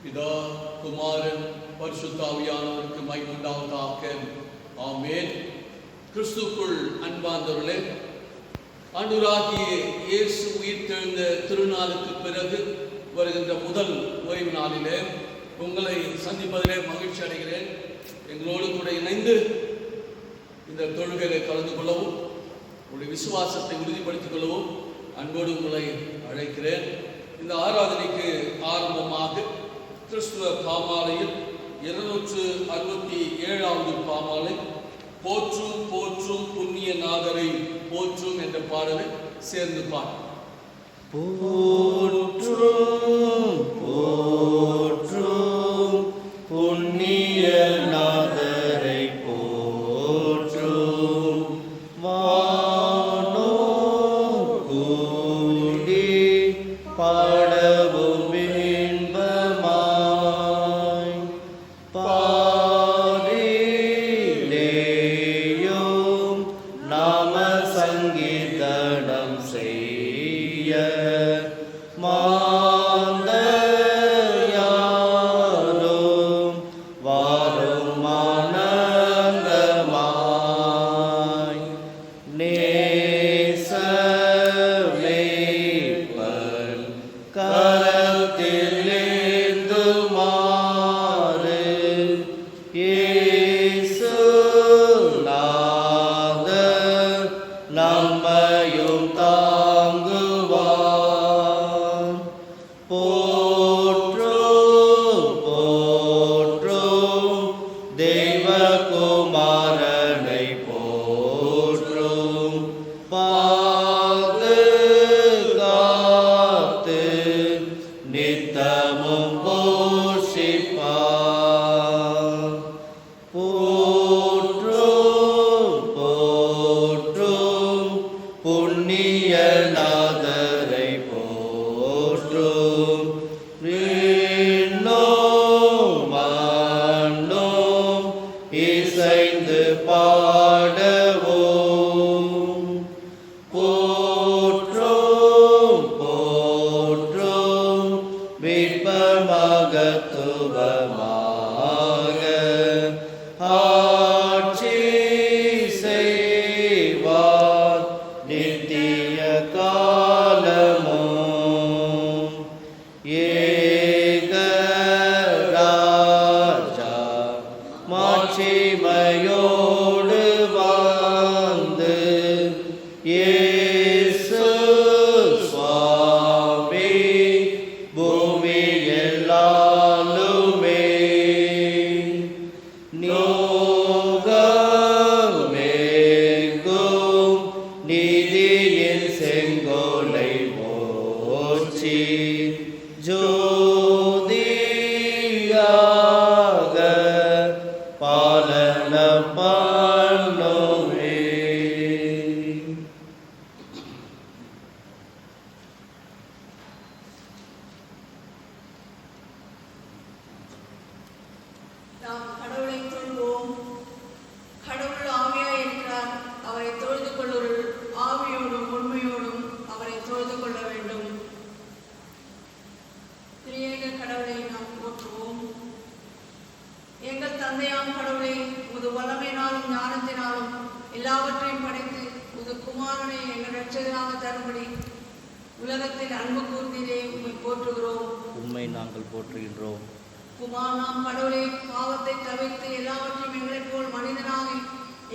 பிதா குமாரன் பரிசுத்த ஆவியானவருக்கு மகிமை உண்டாவதாக. ஆமென். கிறிஸ்துவுக்குள் அன்பார்ந்தவர்களே, ஆண்டவராகிய இயேசு உயிர்த்தெழுந்த திருநாளுக்கு பிறகு வருகின்ற முதல் ஓய்வு நாளிலே உங்களை சந்திப்பதிலே மகிழ்ச்சி அடைகிறேன். எங்களோடு கூட இணைந்து இந்த தொழுகையிலே கலந்து கொள்ளவும், உங்களுடைய விசுவாசத்தை உறுதிப்படுத்திக் கொள்ளவும் அன்போடு உங்களை அழைக்கிறேன். இந்த ஆராதனைக்கு ஆரம்பமாக கிறிஸ்துவ பாமாலையில் 267வது பாமாலை போற்றும் போற்றும் புண்ணிய நாதரை போற்றும் என்ற பாடலை சேர்ந்து பாடும். போற்றும் போற்றும் புண்ணிய நாதரை போற்றும், வானோ கூடி பாடவும் இன்பமாய், பாரிலேயும் நாம சங்கீதனம் செய்ய, மாந்தயாரும் வாரும் ஆனந்தமாய், நேசமேய்ப்பன் கரத்தில் ஏந்துமாறு, இயேசு நாதர் நம்மையும் தாங்குவார். போற்றும் போற்றும் தெய்வகுமாரனை போற்றும், பாதுகாத்து நித்தமும் போஷிப்பார். போற்றும் போற்றும் புண்ணிய நாதரை போற்றும், விண்ணும் மண்ணும் இசைந்து பாடவும், போற்றும் போற்றும் மீட்பர் மகத்துவமாக ஆட்சி செய்வார் நித்திய காலமும். ஏக ராஜா மாட்சிமையோடு வந்து, இயேசு சுவாமி பூமியில் ஆளுமே, நோகமெங்கும் நீதியின் செங்கோலை போற்றி, ஜோதியாக பாலனம் பண்ணுமே. நாம் கடவுளை தொழுவோம். கடவுள் ஆவியாய் இருக்கிறார். அவரை தொழுது கொள்ளுங்கள். ஆவியோடும் உண்மையோடும் அவரை தொழுது கொள்ள வேண்டும். திரியேக கடவுளை நாம் போற்றுவோம். எங்கள் தந்தையாம் கடவுளை, உமது வல்லமையினாலும் ஞானத்தினாலும் எல்லாவற்றையும் படைத்து உமது குமாரனை எங்கள் இரட்சகராக தரும்படி உலகத்தில் அன்பு கூர்ந்தீரே, உம்மை போற்றுகிறோம். உண்மை நாங்கள் போற்றுகின்றோம். குமாரனாம் கடவுளே, பாவத்தை தவிர்த்து எல்லாவற்றையும் எங்களைப் போல் மனிதனாகி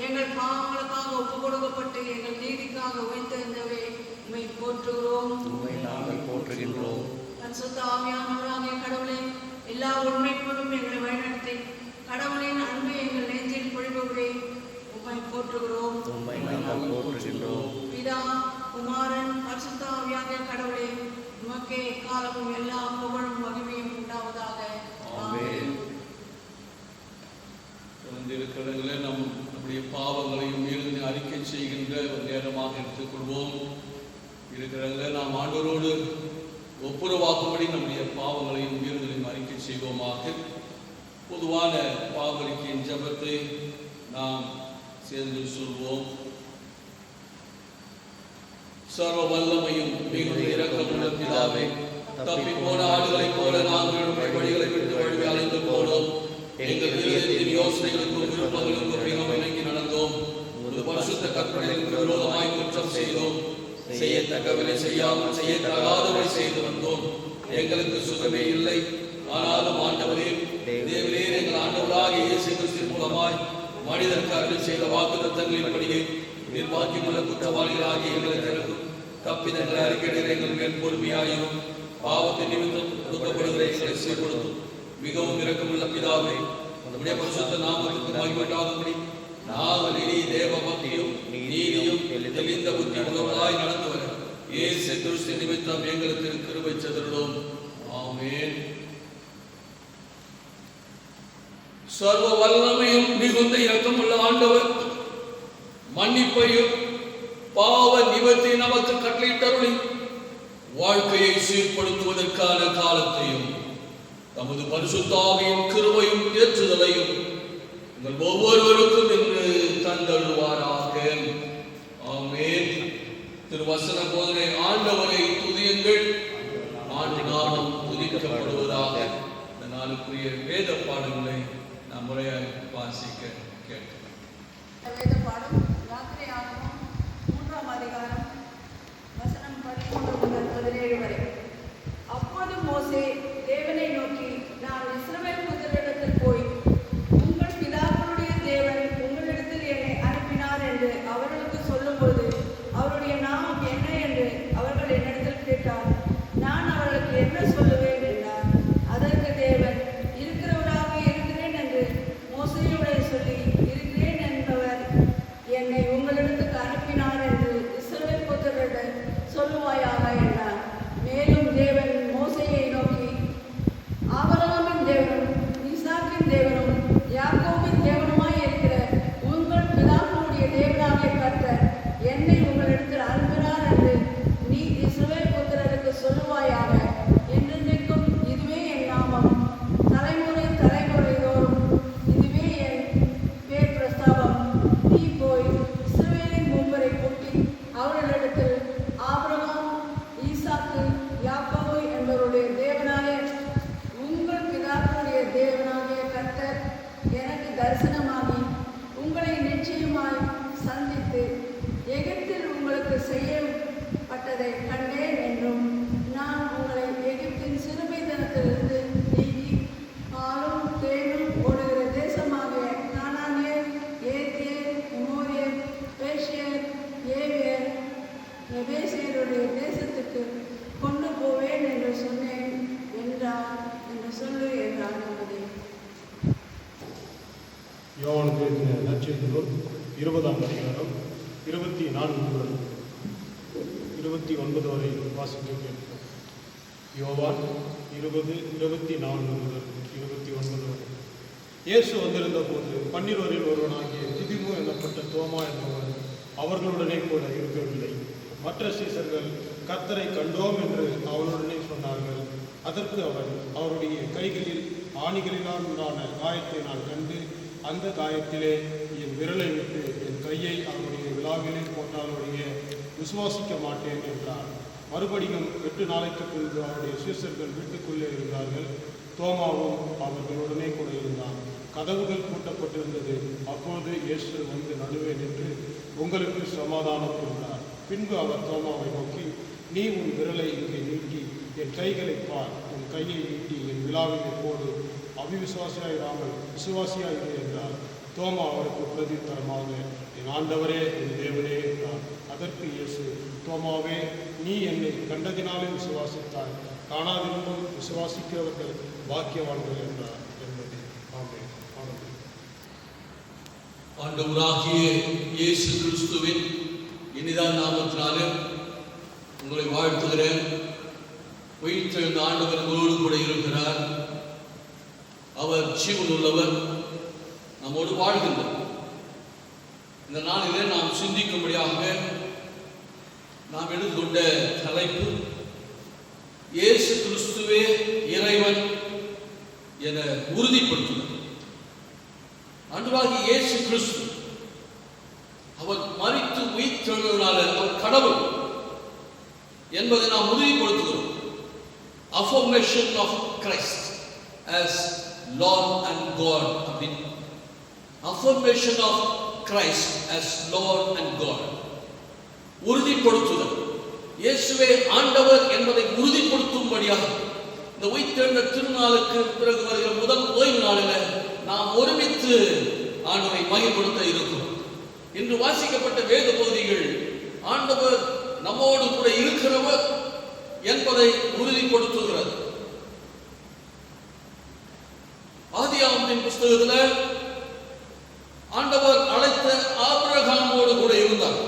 எங்கள் பாவங்களுக்காக ஒப்புக் கொடுக்கப்பட்டு எங்கள் நீதிக்காக உயிர்த்தெழுந்தவரே, உம்மை போற்றுகிறோம். உண்மை நாங்கள் போற்றுகின்றோம். பரிசுத்த ஆவியானவராகிய கடவுளே, எல்லா உண்மைக்குள்ளும் எங்களை வழிநடத்தி கடவுளின் அன்பை எங்கள் நெஞ்சில் பொழிபவரே, உம்மை போற்றுகிறோம். உண்மை நாங்கள் போற்றுகின்றோம். பிதா குமாரன் பரிசுத்த ஆவியாகிய கடவுளே, உமக்கே காலமும் எல்லா புகழும் மகிமையும் உண்டாவதாக. ஆமென். இருக்கிறவர்களே, நம்முடைய பாவங்களையும் மீறி அறிக்கை செய்கின்ற ஒரு நேரமாக எடுத்துக்கொள்வோம். இருக்கிறவர்களே, நாம் ஆண்டவரோடு ஒப்புரவாக்கும்படி நம்முடைய பாவங்களையும் மீறுதலையும் அறிக்கை செய்வோமாக. பொதுவான பாவரிக்கையின் ஜெபத்தை நாம் சேர்ந்து சொல்வோம். சர்வ வல்லமையும் மிகுந்த இரக்கமுள்ள பிதாவே, தப்பி போன ஆடுகளைப் போல நாங்கள் வழிகளை விட்டு யோசனைகளுக்கும் விருப்பங்களுக்கும் மிகவும் இணங்கி நடந்தோம். உமது பரிசுத்த கற்பனைகளுக்கு விரோதமாய் குற்றம் செய்தோம். செய்யத்தக்கவரை செய்யாமல் செய்யத்தகாதவரை செய்து வந்தோம். எங்களுக்கு சுகமே இல்லை. ஆனாலும் ஆண்டவரே, தேவரே, எங்கள் ஆண்டவராகிய இயேசு கிறிஸ்துவின் மூலமாய் மனிதருக்கு அருள் செய்த வாக்குத்தத்தங்களின்படியே நிர்வாகியுள்ள குற்றவாளிகளாகிய எங்களுக்கு தப்பிதங்களை அறிக்கையிட எங்கள் மேல் பொறுமையாயிரும். பாவத்தின் நிமித்தம் ஒடுக்கப்படுகிற எங்களை சீர்படுத்தும். மிகவும் இரக்கமுள்ள பிதாவே, உம்முடைய பரிசுத்த நாமத்துக்கு மகிமையுண்டாகும்படி நாங்கள் இனி தேவ பக்தியும் நீதியும் தெளிந்த புத்தி உள்ளவர்களாய் நடந்து வர இயேசு கிறிஸ்து நிமித்தம் எங்களுக்கு கிருபை செய்தருளும். ஆமென். சர்வ வல்லமையும் மிகுந்த இரக்கமுள்ள ஆண்டவர் மன்னிப்பையும் பாவ நிவர்த்தி நமக்கு கட்டளையிட்டருளி வாழ்க்கையை சீர்படுத்துவதற்கான காலத்தையும் தமது பரிசுத்த ஆவியின் கிருபையும் ஏற்றுதலையும் உங்கள் ஒவ்வொருவருக்கும் என்று தந்தருள்வாராக. ஆமென். திருவசன போதனை. ஆண்டவரை துதியுங்கள், ஆண்டு நாளும் துதிக்கப்படுவதாக. இந்த நாளுக்குரிய வேத பாடங்களை நாம் முறையாக வாசிக்க கேட்கிறோம். வேத பாடம் யாத்திரையாகமம் 3ஆம் அதிகாரம் வசனம் 13 முதல் 17 வரை. அப்போது மோசே தேவனை நோக்கி, நான் இஸ்ரவேல் புத்திரரிடத்தில் போய் உங்கள் பிதாக்களுடைய தேவன் உங்களிடத்தில் என்னை அனுப்பினார் என்று அவர்களுக்கு சொல்லும்போது அவருடைய நாமம் என்ன என்று அவர்கள் என்னிடத்தில் கேட்டார். நான் அவர்களுக்கு என்ன சொல்லுவேன் என்றார். அதற்கு தேவன், இருக்கிறவராக இருக்கிறேன் என்று மோசேயோடே சொல்லி, இருக்கிறேன் என்பவர் என்னை உங்களிடத்துக்கு அனுப்பினார் என்று இஸ்ரவேல் புத்திரரிடம் சொல்லுவாயாக என்றார். மேலும் தேவன் மோசேயை நோக்கி, ஆபிரகாமின் தேவனும் ஈசாக்கின் தேவனும் யாக்கோபின் தேவனுமாய் இருக்கிற உங்கள் பிதாக்களுடைய தேவனாகிய கர்த்தர் என்னை உங்களிடத்தில் அனுப்பினார் என்று நீ இஸ்ரவேல் புத்திரருக்கு சொல்லுவாயாக. என்றென்றைக்கும் இதுவே என் நாமம், தலைமுறை தலைமுறைதோறும் இதுவே என் பேர் பிரஸ்தாபம். நீ போய் இஸ்ரவேலின் மூப்பரை கூட்டி அவர்களிடத்தில், ஆபிரகாம், ஈசாக்கு, யாக்கோபு என்பவருடைய தேவனாகிய உங்கள் பிதாக்களுடைய தேவனாகிய கர்த்தர் எனக்கு தரிசனமாகி உங்களை நிச்சயமாய் சந்தித்து எகிப்தில் உங்களுக்கு செய்யப்பட்டதை கண்டேன் என்றும், நான் உங்களை எகிப்தின் சிறுமைத்தனத்திலிருந்து நீக்கி பாலும் தேனும் ஓடுகிற தேசமாகிய கானானியர், ஏத்தியர், எமோரியர், பேர்சியர், ஏவியர், எபேசியருடைய தேசத்துக்கு கொண்டு போவேன் என்று சொன்னேன் என்றார் என்று சொல்லு என்றார் என்பதே. யோவானுக்கு எழுதின நற்செய்தி நூல் 20ஆம் அதிகாரம் 24 முதல் 29 வரை வாசிக்க கேட்கிறோம். யோவான் 20:24 முதல் 29 வரை. இயேசு வந்திருந்த போது 12 ஒருவனாகிய திதிமு எனப்பட்ட தோமா என்பவர் அவர்களுடனே கூட இருக்கவில்லை. மற்ற சீசர்கள் கர்த்தரை கண்டோம் என்று அவனுடனே சொன்னார்கள். அதற்கு அவர், அவருடைய கைகளில் ஆணிகளினால் உண்டான காயத்தை நான் கண்டு அந்த காயத்திலே என் விரலை விட்டு என் கையை அவருடைய விழாவிலே போட்டாலுடைய விசுவாசிக்க மாட்டேன் என்றார். மறுபடியும் 8 நாளைக்கு பின்பு அவருடைய சீசர்கள் வீட்டுக்குள்ளே இருந்தார்கள். தோமாவும் அவர்களுடனே கூட இருந்தான். கதவுகள் பூட்டப்பட்டிருந்தது. அப்போது இயேசு வந்து நடுவே நின்று, உங்களுக்கு சமாதானம் என்றார். பின்பு அவர் தோமாவை நோக்கி, நீ உன் விரலை இங்கே நீட்டி என் கைகளை பார், உன் கையை நீட்டி என் விழாவிலே போடு, அவிவிசுவாசியாயிராமல் விசுவாசியாயிரு என்றார். தோமா அவருக்கு பிரதித்தரமாக, என் ஆண்டவரே, என் தேவனே என்றார். அதற்கு இயேசு, தோமாவே, நீ என்னை கண்டதினாலே விசுவாசித்தாய், காணாதிருந்தும் விசுவாசிக்கிறவர்கள் பாக்கியவான்கள் என்றார் என்பது. ஆமென். ஆமென். ஆண்டவராகிய இயேசு கிறிஸ்துவின் இனிதான நாமத்தினாலே உங்களை வாழ்த்துகிறேன். உயிர்த்தெழுந்த ஆண்டவர் உங்களோடு கூட இருக்கிறார். அவர் ஜீவன் உள்ளவர், நம்மோடு வாழ்கின்றார். இந்த நாளிலே நாம் சிந்திக்கும்படியாக நாம் எடுத்துக்கொண்ட தலைப்பு, இயேசு கிறிஸ்துவே இறைவன் என உறுதிப்படுத்துகிறார். ஆண்டவராகிய இயேசு கிறிஸ்து அவர் மரித்து உயிர்த்தெழுந்ததனால அவர் கடவுள் என்பதை நாம் உறுதிப்படுத்துகிறோம். Affirmation of Christ as Lord and God அப்படின்னு affirmation of Christ as Lord and God. உறுதிப்படுத்துதல், இயேசுவே ஆண்டவர் என்பதை உறுதிப்படுத்தும்படியாக இந்த உயிர்த்தெழுந்த திருநாளுக்கு பிறகு வருகிற முதல் ஓய்வு நாளில் நாம் ஒருமித்து ஆண்டவரை மகிமைப்படுத்த இருக்கிறோம். இன்று வாசிக்கப்பட்ட வேத பகுதிகள் ஆண்டவர் நம்மோடு கூட இருக்கிறவர் என்பதை உறுதிப்படுத்துகிறது. ஆதியாகமத்தின் புஸ்தகத்தில் ஆண்டவர் அழைத்த ஆபிரகாமோடு கூட இருந்தார்.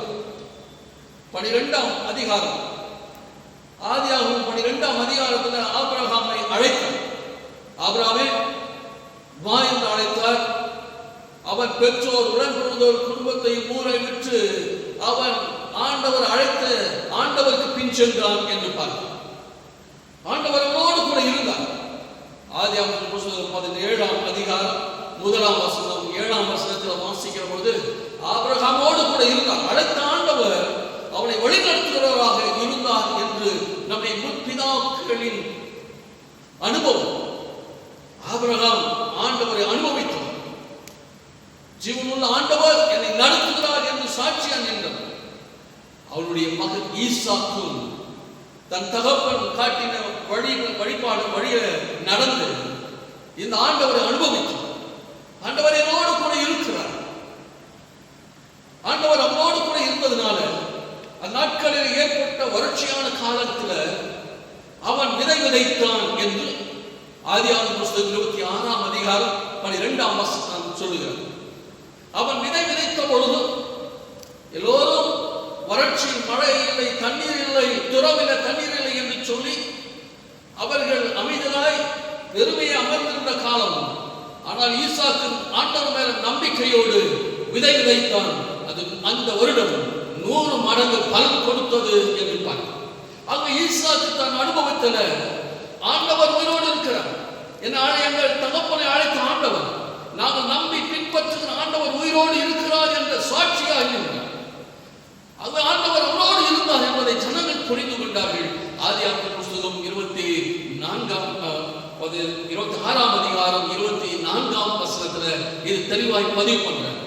12ஆம் அதிகாரம், ஆதியாகமம் 12ஆம் அதிகாரத்தில் ஆபிரகாமை அழைத்தார். ஆபிரகாமே வா என்று அழைத்தார். அவன் பெற்றோர், உடன் பிறந்தோர் குடும்பத்தை ஊரை விட்டு அவன் ஆண்டவர் அழைத்த ஆண்டவருக்கு பின் சென்றான் என்று பார்த்தார். ஆண்டவரோடு கூட இருந்தார். ஆதியாகமத்தின் புஸ்தகம் 17ஆம் அதிகாரம் 1ஆம் வசனம் 7ஆம் வசனத்தில் வாசிக்கிற பொழுது ஆபிரகாமோடு கூட இருந்தார். அழைத்த ஆண்டவர் அவனை வழிநடத்துகிறவராக இருந்தார் என்று நம்முடைய முற்பிதாக்களின் அனுபவம். ஆபிரகாம் ஆண்டவரை அனுபவித்தார். ஜீவனுள்ள ஆண்டவர் என்னை நடத்துகிறார் என்று சாட்சியாக நின்றார். அவருடைய மகன் ஈசாக்கும் தன் தகப்பன் காட்டின வழிபாடு வழிய நடந்து இந்த ஆண்டவரை அனுபவித்தார். ஆண்டவர் என்னோடு கூட இருக்கிறார். ஆண்டவர் அவனோடு கூட இருந்ததுனால அந்நாட்களில் ஏற்பட்ட வறட்சியான காலத்தில் அவன் விதை விதைத்தான் என்று ஆதியாகமம் புஸ்தகம் 26ஆம் அதிகாரம் 12ஆம் வசனம் சொல்லுகிறார். அவன் விதை விதைத்த பொழுது எல்லோரும் வறட்சி, மழை இல்லை, தண்ணீர் இல்லை, துறவில தண்ணீர் இல்லை என்று சொல்லி அவர்கள் அமைதலாய் வெறுமையை அமர்ந்திருந்த காலம். ஆனால் ஈசாக்கு ஆண்டவர் மேல நம்பிக்கையோடு விதை விதைத்தான். அது அந்த வருடம் 100 மடங்கு பலன் கொடுத்தது என்று பார்க்கிறோம். அங்கு ஈசாக்கு தன் அனுபவத்தில் ஆண்டவர் உயிரோடு இருக்கிறார். எங்கள் தகப்பனை அழைத்த ஆண்டவர், நாங்கள் நம்பி பின்பற்றுகிற ஆண்டவர் உயிரோடு இருக்கிறார் என்ற சாட்சியாக இருந்தார். அது ஆண்டவர் உயிரோடு இருந்தார் என்பதை ஜனங்கள் புரிந்து கொண்டார்கள். ஆதியாகமம் புஸ்தகம் 26ஆம் அதிகாரம் 24ஆம் வசனத்தில் இது தெளிவாய் பதிவு பண்றார்.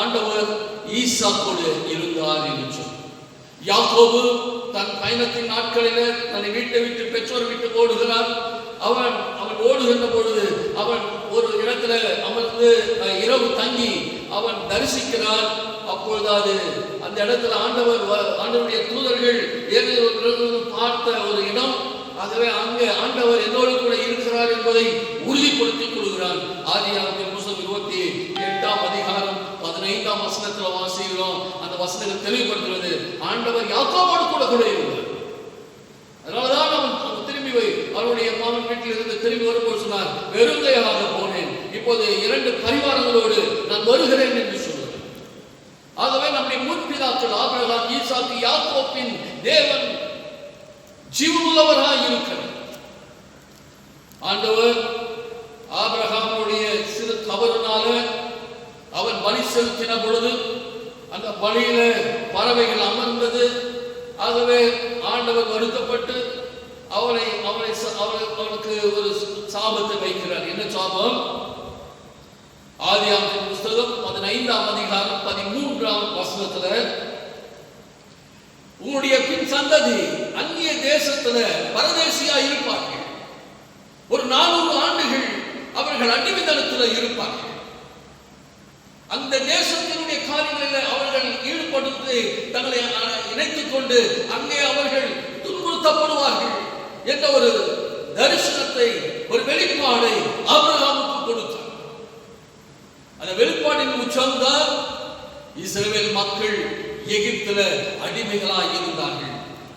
ஆண்டவர் ஈசாக்கோடு இருந்தார் என்று சொன்னார். யாக்கோபு தன் பயணத்தின் நாட்களில் தன்னை வீட்டை விட்டு பெற்றோர் விட்டு ஓடுகிறார். அவன் ஓடுகின்ற பொழுது அவன் ஒரு இடத்துல அமர்ந்து இரவு தங்கி அவன் தரிசிக்கிறார். அப்பொழுது அந்த இடத்துல ஆண்டவருடைய தூதர்கள் பார்த்த ஒரு இடம். ஆகவே அங்கே ஆண்டவர் என்னோடு கூட இருக்கிறார் என்பதை உறுதிப்படுத்திக் கொள்கிறார். ஆதியாகமத்தின் புஸ்தகம் 28ஆம் அதிகாரம் 15ஆம் வசனத்தில் வாசிக்கிறோம். அந்த வசனங்கள் தெளிவுபடுத்துகிறது, ஆண்டவர் யாக்கோபோடு கூட இருக்கிறார். அதனாலதான் அவன் திரும்பி அவருடைய மாமன் வீட்டில் இருந்து திரும்பி வரும்போது சொன்னார், வெறுங்கையாக போனேன், இப்போது 2 பரிவாரங்களோடு நான் வருகிறேன் என்று சொன்னார். ஆகவே நம்முடைய முற்பிதாக்கள் ஆபிரகாம், ஈசாக்கு, யாக்கோபின் தேவன் ஜீவனுள்ளவராக இருக்கிறார். ஆண்டவர் ஆபிரகாமுடைய சிறு தவறுனால அவன் பலி செலுத்தின பொழுது அந்த பலியில பறவைகள் அமர்ந்தது. ஆகவே ஆண்டவர் வருத்தப்பட்டு அவனுக்கு ஒரு சாபத்தை வைக்கிறார். என்ன சாபம்? ஆதியாகமத்தின் புஸ்தகம் 15ஆம் அதிகாரம் 13ஆம் வசனத்துல, உங்களுடைய பின் சந்ததி அந்நிய தேசத்துல பரதேசியா இருப்பார்கள். ஒரு 400 ஆண்டுகள் அவர்கள் அடிமைத்தனத்தில் இருப்பார்கள். அந்த தேசத்தினுடைய காரியங்களில் அவர்கள் ஈடுபடுத்தி தங்களை இணைத்துக் கொண்டு அங்கே அவர்கள் துன்புறுத்தப்படுவார்கள் என்ற ஒரு தரிசனத்தை, ஒரு வெளிப்பாடை ஆபிரகாமுக்கு கொடுத்தார். அந்த வெளிப்பாடின் உச்சம்தான் இஸ்ரவேல் மக்கள் எகிப்தில அடிமைகளாய் இருந்தார்கள்.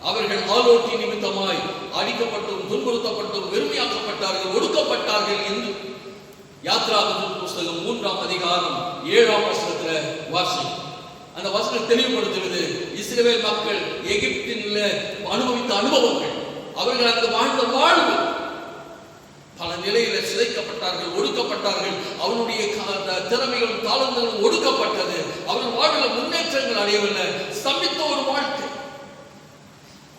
அவர்கள் ஆலோட்டி நிமித்தமாய் அடிக்கப்பட்டும் துன்புறுத்தப்பட்டும் வெறுமையாக்கப்பட்டார்கள், ஒடுக்கப்பட்டார்கள் என்று யாத்ராகமத்தின் புஸ்தகம் 3ஆம் அதிகாரம் 7ஆம் வசனத்தில் வாசி. அந்த வசனம் தெளிவுபடுத்துகிறது, இஸ்ரவேல் மக்கள் எகிப்தில் அனுபவித்த அனுபவங்கள், அவர்கள் அங்கு வாழ்ந்த வாழ்வு, பல நிலையில சிதைக்கப்பட்டார்கள், ஒடுக்கப்பட்டார்கள். அவனுடைய திறமைகளும் தாளங்களும் ஒடுக்கப்பட்டது. அவர்கள் வாழ்வில் முன்னேற்றங்கள் அடையவில்லை, ஸ்தம்பித்த ஒரு வாழ்க்கை.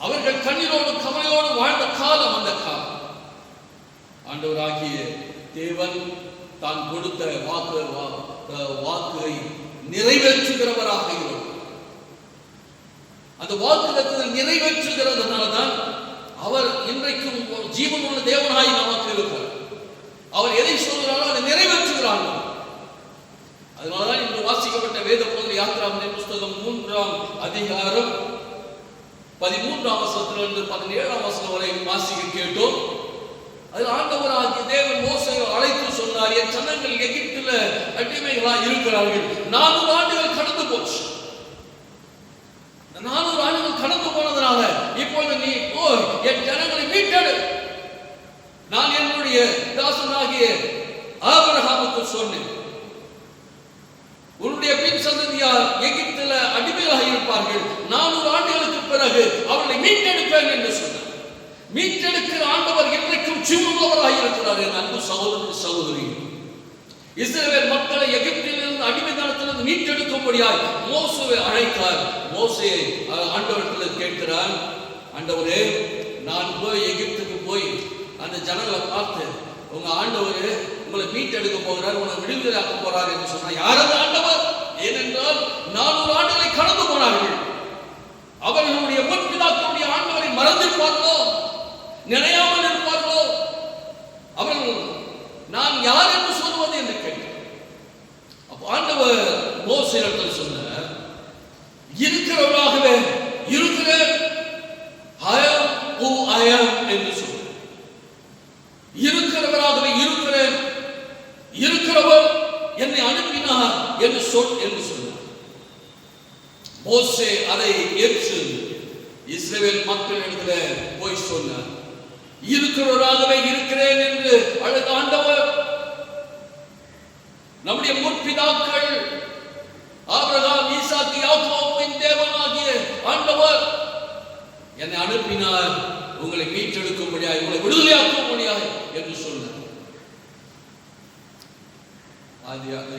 அவர்கள் கண்ணீரோடு கவலையோடு வாழ்ந்த காலம் அந்த காலம். ஆண்டவராகிய தேவன் தான் கொடுத்த வாக்கை நிறைவேற்றுகிறவராக இருக்கிறார். அந்த வாக்குத்தத்தத்தை நிறைவேற்றுகிறதுனால்தான் அவர் இன்றைக்கும் ஜீவனுள்ள தேவனாய் நமக்கு இருக்கிறார். அவர் எதை சொல்கிறாரோ அதை நிறைவேற்றுகிறார். அதனாலதான் இன்று வாசிக்கப்பட்ட வேத பகுதி யாத்திராமத்தின் புஸ்தகம் 3ஆம் அதிகாரம் 13ஆம் வசனத்திலிருந்து 17ஆம் வசனம் வரை வாசிக்க கேட்டோம். அதில் ஆண்டவராகிய தேவன் மோசேயை அழைத்து சொன்னார், என் ஜனங்கள் எகிப்தில் அடிமைகளாய் இருக்கிறார்கள். 400 ஆண்டுகள் கடந்து போச்சு. 400 ஆண்டுகள் கடந்து போனதுனால இப்பொழுது நீ போய் என் ஜனங்களை மீட்டெடு. நான் என்னுடைய தாசனாகிய ஆபிரகாமுக்கு சொன்னேன், உன்னுடைய பின் சந்ததியார் எகிப்தில் அடிமையாக இருப்பார்கள். 400 ஆண்டுகளுக்கு பிறகு அவர்களை மீட்டெடுப்பேன் என்று சொன்னார். மீட்டெடுக்கிற ஆண்டவர் இன்றைக்கும் ஜீவனுள்ளவராக இருக்கிறார். என் அன்பு சகோதர சகோதரி, இஸ்ரவேல் மக்களை எகிப்திலிருந்து அடிமைத்தனத்திலிருந்து மீட்டெடுக்கும்படியாய் மோசேயை அழைத்தார். மோசே ஆண்டவரிடத்தில் கேட்கிறார், ஆண்டவரே, நான் போய் எகிப்துக்கு போய் அந்த ஜனங்களை பார்த்து உங்க ஆண்டவர் உங்களை மீட்டெடுக்க போகிறார், உங்களை விடுதலையாக்க போறார் என்று சொன்னார். யாரது ஆண்டவர்? ஏனென்றால் 400 ஆண்டுகளை கடந்து போனார்கள். அவர்களுடைய முற்பிதாக்களுடைய ஆண்டவரை மறந்திருப்பார்களோ, நினையாமல் இருப்பார்களோ? அவர்கள் நான் யார் என்று சொல்வது என்று கேட்டார். அப்ப ஆண்டவர் மோசேயிடத்தில் சொன்னார், இருக்கிறவராகவே இருக்கிறேன், I am who I am என்று சொன்னார். இருக்கிறவராகவே இருக்கிறேன், இருக்கிறவர் என்னை அனுப்பினார் என்று சொன்னார். மோசே அதை ஏற்று இஸ்ரவேல் மக்களிடத்தில் போய் சொன்னார். இருக்கிறவராகவே இருக்கிறேன் என்று அழைத்த ஆண்டவர் நம்முடைய முற்பிதாக்கள் ஆபிரகாம், ஈசாக்கு, யாக்கோபின் தேவனாகிய ஆண்டவர் என்னை அனுப்பினார் உங்களை மீட்டெடுக்கும்படியாய், உங்களை விடுதலையாக்கும்படியாய் என்று சொன்னார்.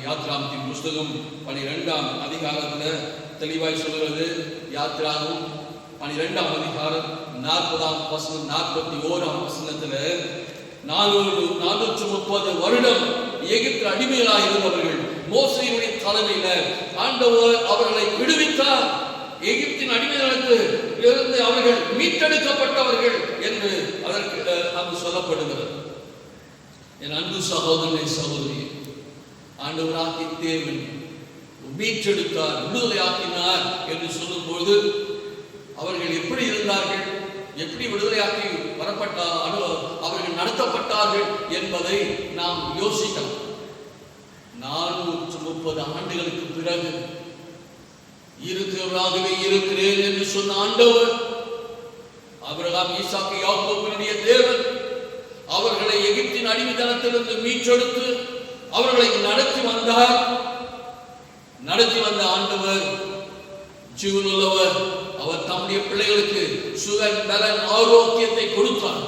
யாத்ராமத்தின் புஸ்தகம் 12ஆம் அதிகாரத்தில் தெளிவாய் சொல்கிறது. யாத்ராகும் 12ஆம் அதிகாரம் 40ஆம் வசனம் 41ஆம் வசனத்தில் 430 வருடம் எகிப்து அடிமைகளாக இருந்தவர்கள் மோசேயுடைய தலைமையில ஆண்டவர் அவர்களை விடுவித்தார். எகிப்தின் அடிமைகளுக்கு இருந்து அவர்கள் மீட்டெடுக்கப்பட்டவர்கள் என்று அதற்கு அங்கு சொல்லப்படுகிறது. என் அன்பு சகோதரனை சகோதரி, ஆண்டவராகிய தேவன் மீட்டெடுத்தார், விடுதலையாக்கினார் என்று சொல்லும்போது அவர்கள் எப்படி இருந்தார்கள், எப்படி விடுதலையாக்கி வரப்பட்டார், அவர்கள் நடத்தப்பட்டார்கள் என்பதை நாம் யோசிக்கலாம். 430 ஆண்டுகளுக்கு பிறகு இருக்கிறவராகவே இருக்கிறேன் என்று சொன்ன ஆண்டவர், ஆபிரகாம், ஈசாக்கு, யாக்கோபினுடைய தேவன் அவர்களை எகிப்தின் அடிமைத்தனத்திலிருந்து மீட்டெடுத்து அவர்களை நடத்தி வந்தார். நடத்தி வந்த ஆண்டவர் ஜீவனுள்ளவர். அவர் தம்முடைய பிள்ளைகளுக்கு சுகன், பலன், ஆரோக்கியத்தை கொடுத்தார்.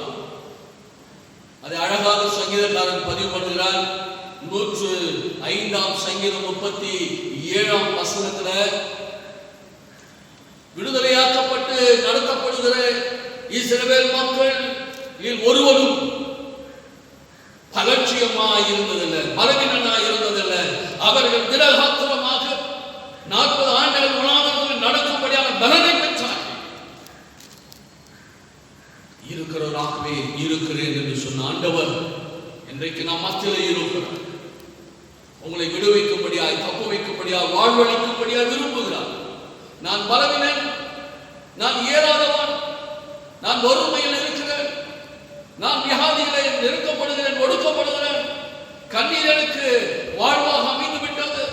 அதை அழகாக சங்கீதக்காரன் பதிவு பண்ணுகிறார். 105ஆம் சங்கீதம் 37ஆம் வசனத்தில் விடுதலையாக்கப்பட்டு நடத்தப்படுகிற இஸ்ரவேல் மக்கள் ஒருவரும் பலட்சியமாய் இருந்ததில்லை, பலவீனனாய் இருந்ததில்லை. அவர்கள் திடகாத்திரமாக 40 ஆண்டுகள் உணாவிற்கு நடக்கும்படியான பலனை பெற்றார்கள். இருக்கிறவராகவே இருக்கிறேன் என்று சொன்ன ஆண்டவர் இன்றைக்கு நாம் மத்தியிலே இருக்கிறார். உங்களை விடுவிக்கும்படியாய், தப்பு வைக்கும்படியாய், வாழ்வழிக்கும்படியாய் விரும்புகிறார். நான் பலவீனன், நான் இயலாதவன், நான் வறுமையில் இருக்கிறேன், நான் வியாதிகளை நெருக்கப்படுகிறேன், ஒடுக்கப்படுகிறேன், கண்ணீர் எனக்கு வாழ்வாக அமைந்து விட்டது,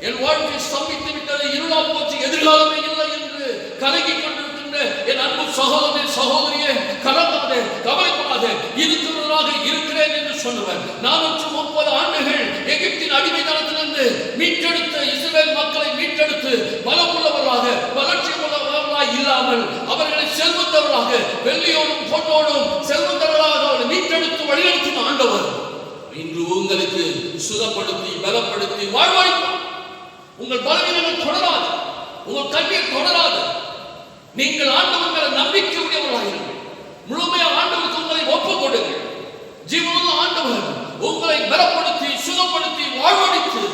என் வாழ்க்கை ஸ்தம்பித்து விட்டது, இருளா போச்சு, எதிர்காலமே இல்லை என்று கலங்கிக் கொண்டிருக்கின்ற என் அன்பு சகோதரன், சகோதரியே, கலங்காதே, கவலைப்படாதே. இருக்கிறவராக இருக்கிறேன் என்று சொன்னவர் 430 ஆண்டுகள் எகிப்தின் அடிமைத்தனத்திலிருந்து மீட்டெடுத்த இஸ்ரவேல் மக்களை மீட்டெடுத்து பலமுள்ளவராக, வளர்ச்சியுள்ளவர்களாக இல்லாமல் அவர்களை செல்வந்தவர்களாக, வெள்ளியோடும் பொன்னோடும் செல்வந்தவர்களாக அவர்களை மீட்டெடுத்து வழிநடத்தின ஆண்டவர் இன்று உங்களுக்கு சுகப்படுத்தி, பலப்படுத்தி வாழ்வாய்ப்பார். உங்கள் பலவீனங்கள் தொடராது, உங்கள் கண்ணீர் தொடராது. நீங்கள் ஆண்டவர் மேல நம்பிக்கை உடையவர்களாக இருங்கள். முழுமையாக ஆண்டவருக்கு உங்களை ஒப்புக் கொடுங்கள். ஜீவனுள்ள ஆண்டவர் உங்களை பலப்படுத்தி சுகப்படுத்தி வாழ்வழித்து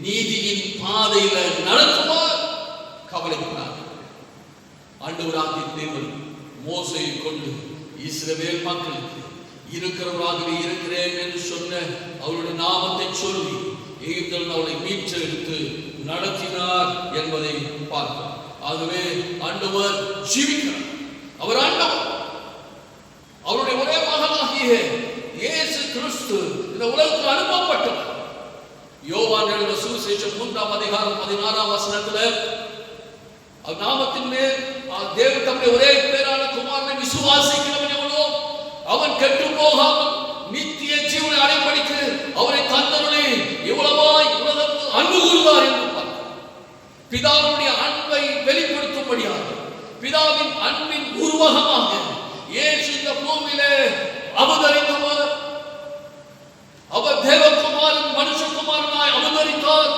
நீதியின் பாதையில நடத்துவார். கவலைப்படாத. ஆண்டவராகிய தேவன் மோசேயை கொண்டு இஸ்ரவேல் மக்களுக்கு இருக்கிறவராகவே இருக்கிறேன் என்று சொன்ன அவருடைய நாமத்தை சொல்லி எகிப்தில் அவளை மீட்டெடுத்து நடத்தினார் என்பதை பார்க்கிறோம். ஆகவே ஆண்டவர் ஜீவிக்கிறார். அவர் ஆண்டவர். அவருடைய ஒரே மகனாகிய இயேசு கிறிஸ்து இந்த உலகத்துக்கு அனுப்பப்பட்டவர். யோவான் எழுதின சுவிசேஷம் 3ஆம் அதிகாரம் 16ஆம் வசனத்துல அவர் நாமத்தின் மேல் தேவன் தம்முடைய ஒரே பேரான குமாரனை விசுவாசிக்கிறவன் எவனோ அவன் கெட்டு போகாமல் நித்திய ஜீவனை அடைபடிக்கு அவரை தந்தருளே எவ்வளவாய் உலகத்தில் அன்பு கூர்ந்தார் என்று பிதாவுடைய அன்பை வெளிப்படுத்தும்படியாக பிதாவின் அன்பின் உருவகமாக இயேசு இந்த பூமியிலே அவதரித்தவர். அவர் தேவகுமாரன் மனுஷகுமாரனாய் அவதரித்தார்.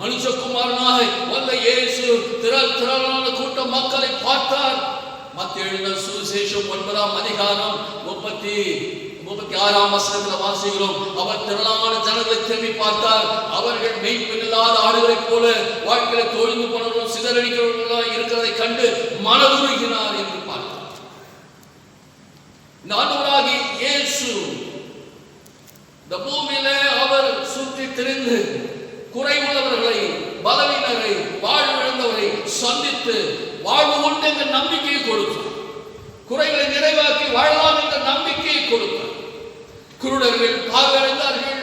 மனுஷகுமாரனாய் வந்த இயேசு திரளான கூட்டம் மக்களை பார்த்தார். மத்தேயு சுவிசேஷம் 9ஆம் அதிகாரம் 36ஆம் வசனத்தில் வாசிக்கிறோம். அவர் திரளான ஜனங்களை திரும்பி பார்த்தார். அவர்கள் மெய்ப்பில்லாத ஆடுகளைப் போல வாழ்க்கையில தொழிந்து போனவர்களும் சிதறடிக்கிறவர்களாக இருக்கிறதை கண்டு மனதுருகினார் என்று பார்த்தார். இந்த ஆண்டவராகிய இயேசு இந்த பூமியிலே அவர் சுற்றி திரிந்து குறைவுள்ளவர்களை பலவீனரை வாழ்விழந்தவரை சந்தித்து வாழ்வு உண்டு என்ற நம்பிக்கையை கொடுத்தார். குறைகளை நிறைவாக்கி வாழலாம் என்ற நம்பிக்கையை கொடுத்தார். குருடர்கள் பார்வையடைந்தார்கள்.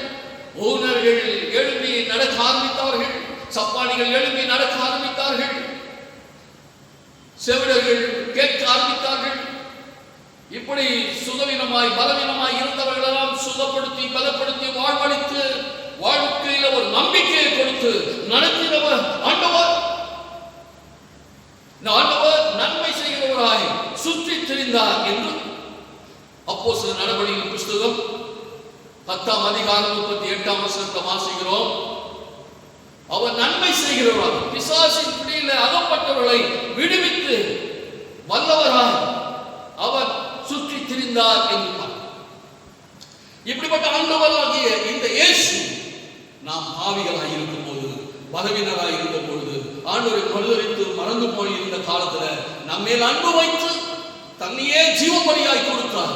ஊனர்கள் எழும்பி நடக்க ஆரம்பித்தார்கள். சப்பானிகள் எழும்பி நடக்க ஆரம்பித்தார்கள். செவிடர்கள் கேட்க ஆரம்பித்தார்கள். இப்படி சுகவீனமாய் பலவீனமாய் இருந்தவர்கள் எல்லாம் சுகப்படுத்தி பலப்படுத்தி வாழ்வழித்து வாழ்க்கையில ஒரு நம்பிக்கையை கொடுத்து நடத்தினவர் ஆண்டவர். ஆண்டவர் நன்மை செய்கிறவராய் சுற்றி திரிந்தார் என்று அப்போஸ்தலர் நடபடிகளின் புத்தகம் 10ஆம் அதிகாரம் 38ஆம் வசனத்தை வாசிக்கிறோம். அவர் நன்மை செய்கிறவராய் பிசாசின் பிடியில அகப்பட்டவர்களை விடுவித்து வல்லவராய் அவர் சுற்றி திரிந்தார் என்று இப்படிப்பட்ட ஆண்டவராகிய இந்த இயேசு நாம் பாவிகளாய் இருக்கும் போது பலவீனராய் இருந்த பொழுது ஆண்டவரை மறுதலித்து மறந்து போய் இருந்த காலத்துல நம்மேல் அன்பு வைத்து தன்னையே ஜீவபலியாய் கொடுத்தார்.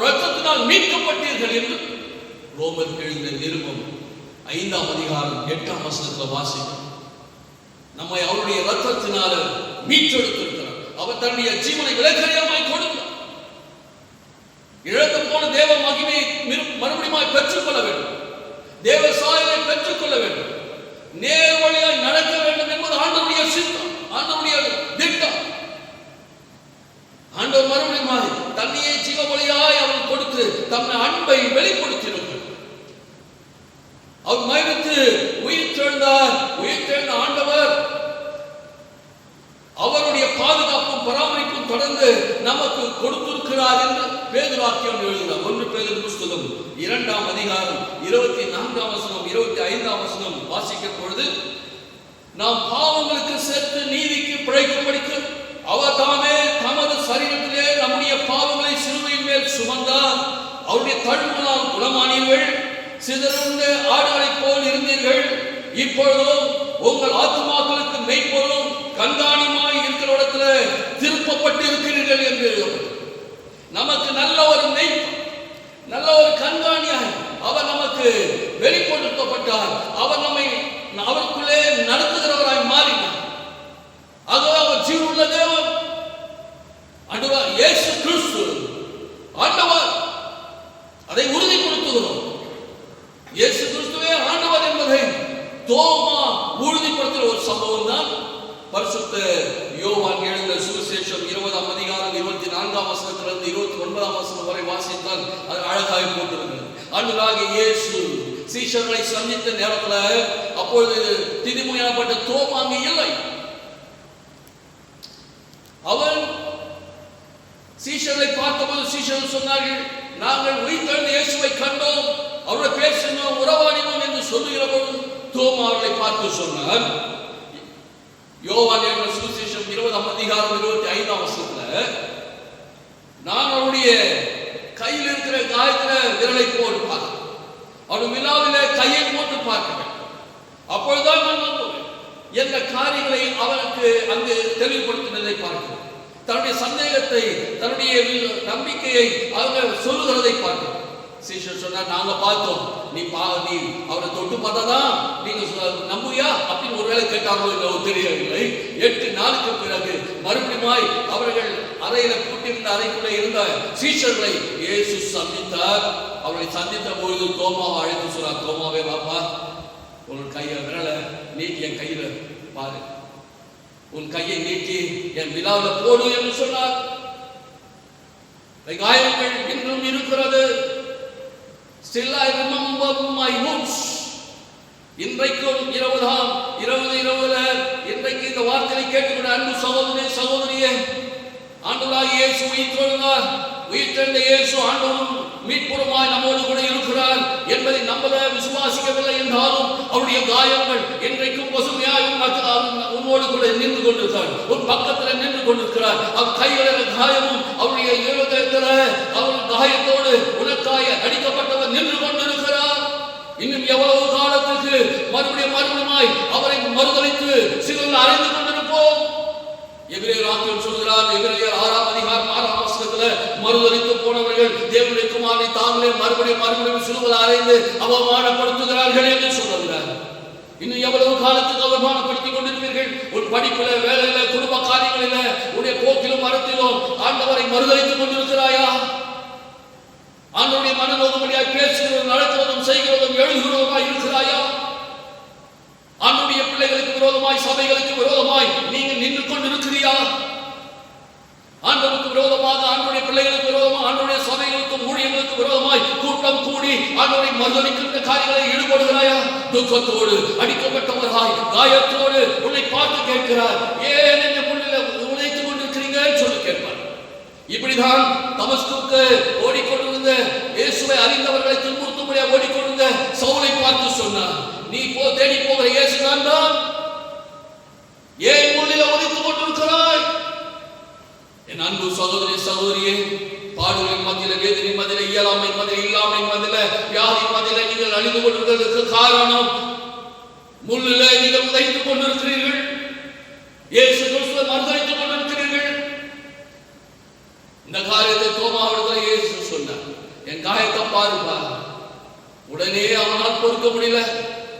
ரத்தத்தினால் மீட்கப்பட்டீர்கள் என்று ரோமர் எழுதின நிருபம் 5ஆம் அதிகாரம் 8ஆம் வசனத்தில் வாசிக்கிறோம். நம்மை அவருடைய ரத்தத்தினால மீட்டெடுத்திருக்கிறார். அவர் தன்னுடைய ஜீவனை விலைக்கரியமாய் கொடுத்தார். இழந்து போன தேவ மகிமையை மறுபடியும் பெற்றுக்கொள்ள வேண்டும். தேவ சாயலை பெற்றுக்கொள்ள வேண்டும். நேர் வழியாய் நடக்க வேண்டும் என்பது ஆண்டவருடைய சித்தம், ஆண்டவருடைய திட்டம். ஆண்டவர் மறுபடியும் தன்னையே ஜீவபலியாய் அவர் கொடுத்து தம்மை அன்பை வெளிப்படுத்தினார். அவர் மரித்து உயிர் தெழுந்தார். உயிர் தெழுந்த ஆண்டவர் அவருடைய பாதுகாப்பும் பராமரிப்பும் தொடர்ந்து நமக்கு கொடுத்திருக்கிறார் என்று பேதுருவாக்கியம் எழுதுகிறார். 1 பேதுரு புத்தகம் 2ஆம் அதிகாரம் 24ஆம் வசனம் 25ஆம் வசனம் வாசிக்கும் பொழுது நாம் பாவங்களுக்கு சேர்த்து நீதிக்கு பிழைக்கும்படிக்கு அவர் தாமே தமது சரீரத்திலே நம்முடைய பாவங்களை சிலுவையின் மேல் சுமந்தார். அவருடைய தழும்புகளால் குணமானீர்கள். சிதறுண்ட ஆடுகளைப் போல் இருந்தீர்கள். இப்பொழுதும் உங்கள் ஆத்துமாக்களுக்கு மெய்ப்பொருளும் கண்காணியுமாய் இருக்கிற இடத்துல திருப்பப்பட்டு இருக்கிறீர்கள் என்று நமக்கு நல்ல ஒரு மெய்ப்பொருள், நல்ல ஒரு கண்காணியாய் அவர் நமக்கு வெளிப்படுத்தப்பட்டார். அவர் நம்மை அவருக்குள்ளே நடத்துகிறவராய் மாறினார். ஆகவே அவர் ஜீவனுள்ள தேவன் ஆண்டவர் இயேசு கிறிஸ்து ஆண்டவர். அதை உறுதிப்படுத்துகிறோம். இயேசு கிறிஸ்துவே ஆண்டவர் என்பதை தோமா உறுதிப்படுத்துகிற ஒரு சம்பவம் தான் பரிசுத்த யோவான் எழுதின சுவிசேஷம் 20ஆம் அதிகாரம் 24ஆம் வசனத்திலிருந்து 29ஆம் வசனம் வரை வாசித்தால் அது அழகாய் போட்டிருக்கிறது. ஆண்டவராகிய இயேசு சீஷர்களை சந்தித்த நேரத்தில் அப்பொழுது திதிமுயப்பட்ட தோமா அங்கே இல்லை. அவன் சீஷர்களை பார்த்தபோது சீஷர்கள் சொன்னார்கள், நாங்கள் உயிர்த்தெழுந்த இயேசுவை கண்டோம், அவரை பேசினோம், உறவாடினோம் என்று சொல்லுகிற போது தோமா அவர்களை பார்த்து சொன்னார். யோவான் எழுதின சுவிசேஷம் 20ஆம் அதிகாரம் 25ஆம் வசனத்துல நான் அவருடைய கையில் இருக்கிற காயத்துல விரலை போட்டு பார்க்க, அவன் விழாவிலே கையை போட்டு பார்க்க வேண்டும். அப்பொழுதுதான் நான் நம்புவேன் என்ற காரியங்களை அவனுக்கு அங்கு தெளிவுபடுத்தினதை பார்க்கிறோம். தன்னுடைய சந்தேகத்தை, தன்னுடைய நம்பிக்கையை அவங்க சொல்லுகிறதை பார்க்கிறோம். சீஷர் சொன்னார், நாங்க பார்த்தோம், நீ அவரை தொட்டு பார்த்தாதான் நீங்க நம்புயா அப்படின்னு ஒருவேளை கேட்டார்களோ இல்லவோ தெரியவில்லை. 8 நாளுக்கு பிறகு மறுபடியும் அவர்கள் அறையில கூட்டியிருந்த அறைக்குள்ளே இருந்த சீஷர்களை இயேசு சந்தித்தார். அவர்களை சந்தித்த பொழுது தோமாவை அழைத்து சொன்னார், தோமாவே பாப்பா, உன் கையை விரலை நீட்டி என் கையில பாரு, உன் கையை நீட்டி என் விழாவில் போடு என்று சொன்னார். காயங்கள் இன்னும் இருக்கிறது. Still I remember my wounds. இன்றைக்கும் 20 இன்றைக்கு இந்த வார்த்தையை கேட்டுக்கொண்ட அன்பு சகோதரனே, சகோதரியே, ஆண்டவராகிய இயேசு உயிர்த்தெழுந்தார். உயிர்த்தெழுந்த இயேசு ஆண்டவரும் மீட்புறமாய் நம்மோடு கூட இருக்கிறார் என்பதை நம்பல விசுவாசிக்கவில்லை என்றாலும் அவருடைய காயங்கள் இன்றைக்கும் பசுமையாய் உன்னோடு கூட நின்று கொண்டிருக்கிறார், உன் பக்கத்தில் நின்று கொண்டிருக்கிறார். அவர் கைகளில் காயமும் அவருடைய இருதயத்தில் அவர் காயத்தோடு உனக்காய அடிக்கப்பட்டவர் நின்று கொண்டிருக்கிறார். இன்னும் எவ்வளவு காலத்துக்கு மறுபடியும் அவரை மறுதலித்து சிலர் அறைந்து கொண்டிருப்போம். எபிரேயர் ஆக்கியோன் சொல்கிறார், எபிரேயர் 6ஆம் அதிகாரம் 6ஆம் வசனத்தில் மறுதலித்து போனவர்கள் தேவனுடைய குமாரனை தாங்களே மறுபடியும் சிலுவையில் அறைந்து அவமானப்படுத்துகிறார்கள் என்று சொல்லுகிறார். இன்னும் எவ்வளவு காலத்துக்கு அவமானப்படுத்திக் கொண்டிருப்பீர்கள்? உன் படிப்பில, வேலையில, குடும்ப காரியங்களில, உன்னுடைய போக்கிலும் மரத்திலும் ஆண்டவரை மறுதலித்துக் கொண்டிருக்கிறாயா? ஆண்டவருடைய மனநோக்கும்படியாய் பேசுகிறதும் நடக்கிறதும் செய்கிறதும் எழுதுகிறதுமாய் இருக்கிறாயா? ஆண்டவருடைய பிள்ளைகளுக்கு விரோதமாய், சபைகளுக்கு விரோதமாய் நீங்கள் நின்று கொண்டிருக்கிறீயா? ஆண்டவருக்கு விரோதமாக, ஆண்டவருடைய பிள்ளைகளுக்கு விரோதமாக, ஆண்டவருடைய சபைகளுக்கும் ஊழியர்களுக்கு விரோதமாய் கூட்டம் கூடி ஆண்டவரை மறுதலிக்கின்ற காரியங்களை ஈடுபடுகிறாயா? துக்கத்தோடு, அடிக்கப்பட்டவராய், காயத்தோடு உன்னை பார்த்து கேட்கிறார், ஏன் என்ன உழைத்துக் கொண்டிருக்கிறீங்க சொல்லி கேட்பார். இப்படிதான் தமஸ்குக்கு ஓடிக்கொண்டிருந்த இயேசுவை அறிந்தவர்களை துன்புறுத்தும்படியாக ஓடிக்கொண்டிருந்த சவுலை பார்த்து சொன்னார், நீ தேடி போகிற இயேசு நான் தான், ஏன் முள்ளில ஒழித்துக் கொண்டிருக்கிறாய்? என் அன்பு சகோதரி, சகோதரியே, பாடுகளின் மத்தியில, வேதனை மத்தியில, இயலாமை மத்தியில, இல்லாமை மத்தியில, வியாதி மத்தியில நீங்கள் அழிந்து கொண்டிருக்கிறதுக்கு காரணம் முள்ளில நீங்கள் உதைத்துக் கொண்டிருக்கிறீர்கள், இயேசு கிறிஸ்துவை மறுதலித்துக் கொண்டிருக்கிறீர்கள். இந்த காரியத்தை தோமாவிடத்தில் இயேசு சொன்னார், என் காயத்தை பாருப்பா. உடனே அவனால் பொறுக்க முடியல.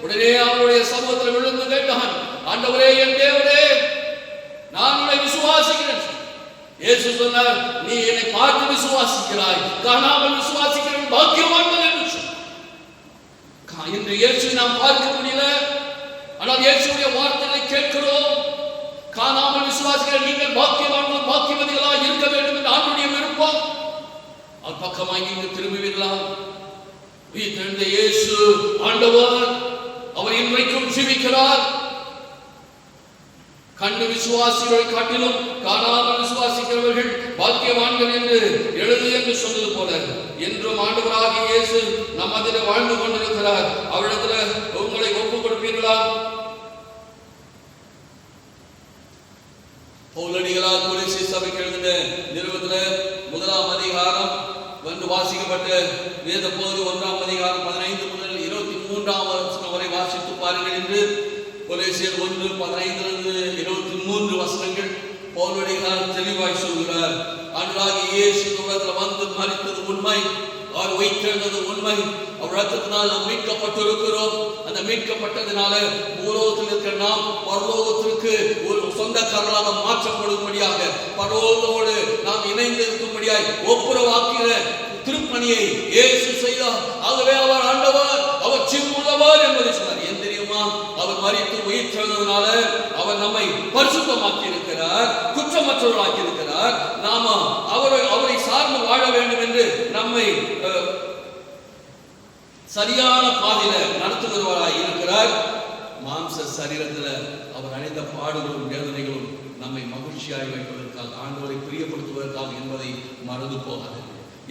உடனே அவனுடைய சமூகத்தில் விழுந்து கேட்டான், ஆண்டவரே, என் தேவனே, நான் உன்னை விசுவாசிக்கிறேன். இயேசு சொன்னார், நீ என்னை பார்த்து விசுவாசிக்கிறாய், காணாமல் விசுவாசிக்கிறேன் பாக்கியவான்கள் என்று சொன்னார். இன்று இயேசுவை நாம் பார்க்க முடியல, ஆனால் இயேசுடைய வார்த்தைகளை கேட்கிறோம். காணாமல் விசுவாசிக்கிற நீங்கள் பாக்கியவான்கள், பாக்கியவதிகளாக இருக்க வேண்டும் என்று ஆண்டவருடைய விருப்பம். அவர் பக்கமாய் நீங்கள் திரும்புவீர்களா? உயிர்த்தெழுந்த இயேசு ஆண்டவர், அவர் இன்றைக்கும் ஜீவிக்கிறார். கண்டு விசுவாசிகளை காட்டிலும் காணாமல் விசுவாசிக்கிறவர்கள் பாக்கியவான்கள் என்று எழுது என்று சொன்னது போல என்றும் ஆண்டவராகிய இயேசு நம் அதில் வாழ்ந்து கொண்டிருக்கிறார். அவரிடத்தில் உங்களை ஒப்புக் கொடுப்பீர்களா? பவுலடிகளார் கொலோசை சபைக்கு எழுதின நிருபத்தில் 1ஆம் அதிகாரம் வந்து வாசிக்கப்பட்ட வேத பகுதி 1ஆம் அதிகாரம் 15 முதல் 23ஆம் வசனம் வரை வாசித்து பாருங்கள் என்று கொலோசியர் 1:15-23 வசனங்கள் பவுலடிகளார் தெளிவாய் சொல்கிறார். ஆண்டவராகிய இயேசு உலகத்தில் வந்து மரித்தது உண்மை, அவர் உயிர்த்தெழுந்தது உண்மை. அவர் ரத்தத்தினால் நாம் மீட்கப்பட்டிருக்கிறோம். அந்த மீட்கப்பட்டதினால பூலோகத்தில் இருக்கிற நாம் பரலோகத்திற்கு ஒரு சொந்தக்காரர்களாக மாற்றப்படும்படியாக, பரலோகத்தோடு நாம் இணைந்து இருக்கும்படியாய் ஒப்புரவாக்கிற திருப்பணியை இயேசு செய்தார். ஆகவே அவர் ஆண்டவர், அவர் ஜீவனுள்ளவர் என்பதை சொன்னார். ஏன் தெரியுமா? அவர் மரித்து உயிர்த்தெழுந்ததினால அவர் நம்மை பரிசுத்தமாக்கி இருக்கிறார், குற்றமற்றவர்களாக்கி இருக்கிறார். நாம அவரை சார்ந்து வாழ வேண்டும் என்று நம்மை சரியான பாதையில நடத்துகிறவராய் இருக்கிறார். மாம்ச சரீரத்தில் அவர் அடைந்த பாடுகளும் வேதனைகளும் நம்மை மகிழ்ச்சியாய் வைப்பதற்காக, ஆண்டவரை பிரியப்படுத்துவதற்காக என்பதை மறந்து போகாது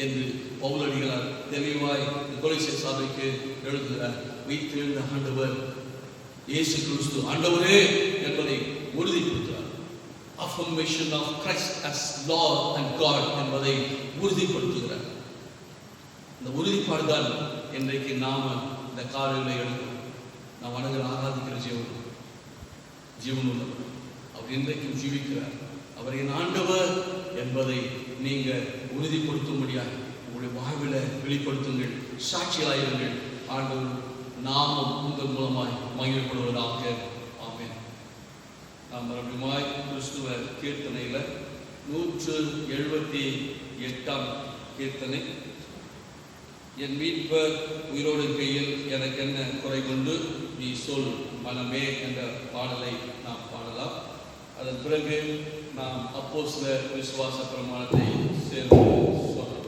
என்று பவுலடிகளார் தெளிவாய் கொலோசை சபைக்கு எழுதுகிறார். உயிர்த்தெழுந்த ஆண்டவர் இயேசு கிறிஸ்து ஆண்டவரே என்பதை உறுதிப்படுத்துகிறார். affirmation of Christ as Lord and God என்பதை உறுதிப்படுத்துகிறார். தான் இன்றைக்கு நாம இந்த காலையில எடுக்கிறோம். நாம் வணங்குற ஆராதிக்கிற ஜீவன் உள்ளவர். அவர் இன்றைக்கும் ஜீவிக்கிறார். அவர் என் ஆண்டவர் என்பதை நீங்க உறுதிப்படுத்தும்படியாக உங்களுடைய வாழ்வில் வெளிப்படுத்துங்கள், சாட்சியாயிருங்கள். ஆண்டவர் நாமும் உங்கள் மூலமாய் மகிழ்ப்படுவதாக. ஆமென். நாம் மறுபடியுமாய் கிறிஸ்துவ கீர்த்தனையில 178 கீர்த்தனை, என் மீட்பர் உயிரோடு கையில் எனக்கு என்ன குறை கொண்டு நீ சொல் மனமே என்ற பாடலை நாம் பாடலாம். அதன் பிறகு நாம் அப்போஸ்தலர் விசுவாச பிரமாணத்தை சேர்ந்து சொல்லலாம்.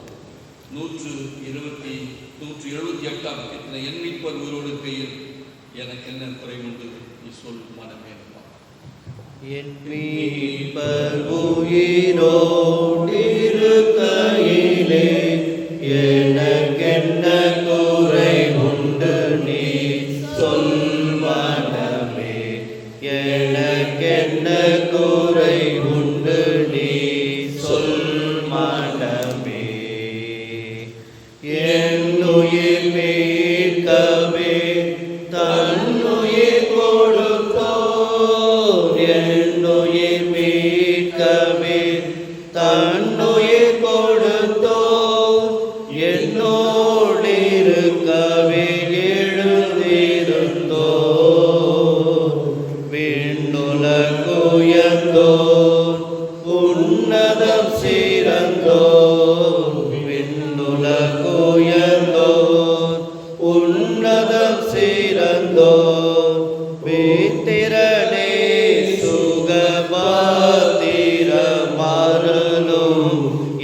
178 கீர்த்தனை, என் மீட்பர் உயிரோடு கையில் எனக்கு என்ன குறை கொண்டு நீ சொல் மனமே. என் மீட்பர் உயிரோடிருக்கையிலே எனக்கென்ன குறை உண்டு நீ சொல் மனமே. எனக்கென்ன குறை உண்டு நீ சொல் மனமே. என்னுயிர் மீட்கவே தன்னுயிர் கொடுத்தோர், என்னுயிர் மீட்கவே தன்னுயிர் கொடுத்தோர், என்னோடிருக்கவே எழுந்திருந்தோர். விண்ணுலகுயர்ந்தோர் உன்னதம் சிறந்தோர், விண்ணுலகுயர்ந்தோர் உன்னதம் சிறந்தோர். வேத்திரனே சுகபாத்திரமருளும்